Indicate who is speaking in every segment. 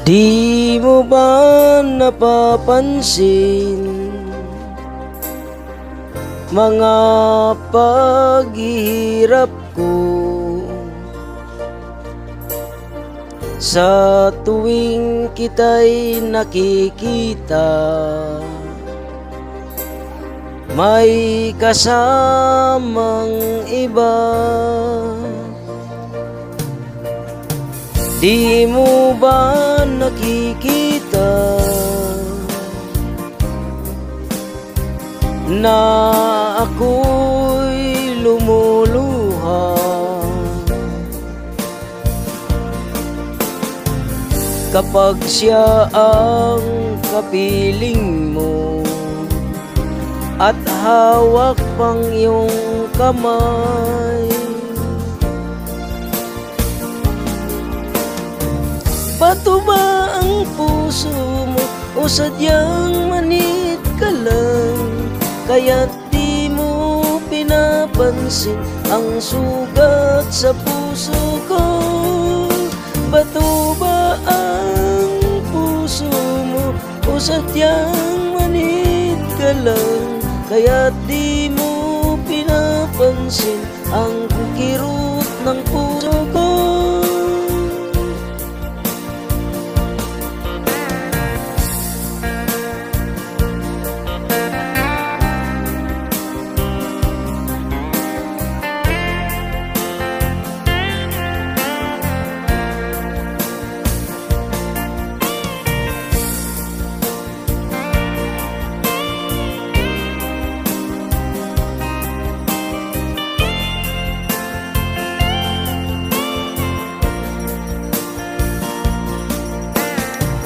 Speaker 1: Di mo ba napapansin mga paghihirap ko sa tuwing kita'y nakikita? May kasamang iba. Di mo ba nakikita na ako'y lumuluha kapag siya ang kapiling mo at hawak pang iyong kamay? Bato ba ang puso mo o sadyang manid ka lang, kaya't di mo pinapansin ang sugat sa puso ko? Bato ba ang puso mo o sadyang manid ka lang, kaya't di mo pinapansin ang kirot ng puso ko?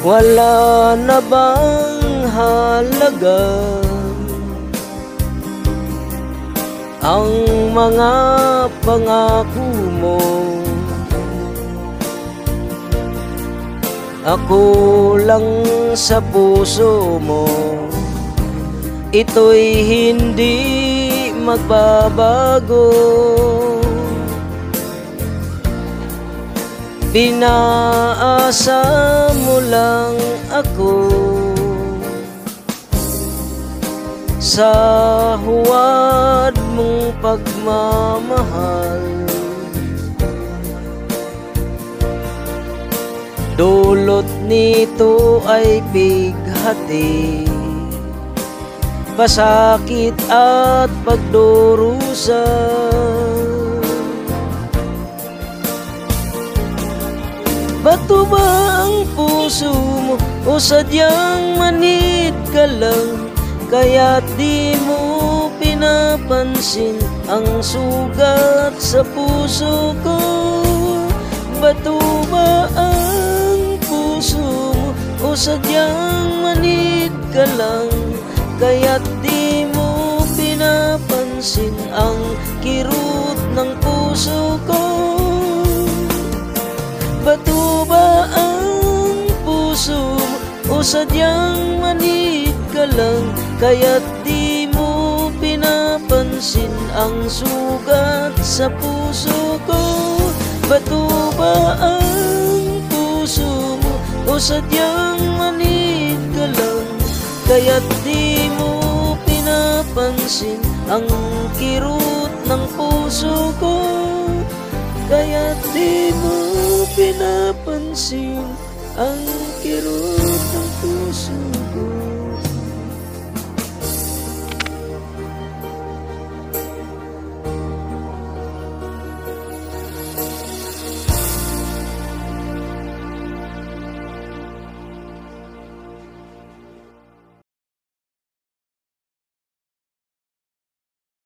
Speaker 1: Wala na bang halaga ang mga pangako mo? Ako lang sa puso mo, ito'y hindi magbabago. Pinaasa mo lang ako sa huwad mong pagmamahal. Dulot nito ay bighati, pasakit at pagdurusa. Bato ba ang puso mo o sadyang manid ka lang, kaya't di mo pinapansin ang sugat sa puso ko? Bato ba ang puso mo o sadyang manid ka lang, kaya't di mo pinapansin ang kirot ng puso ko? Bato ba ang puso mo o sadyang manid ka lang, kaya't di mo pinapansin ang sugat sa puso ko? Bato ba ang puso mo o sadyang manid ka lang, kaya't di mo pinapansin ang kirot ng puso ko? Kaya't di mo pinapansin ang kirot ng puso.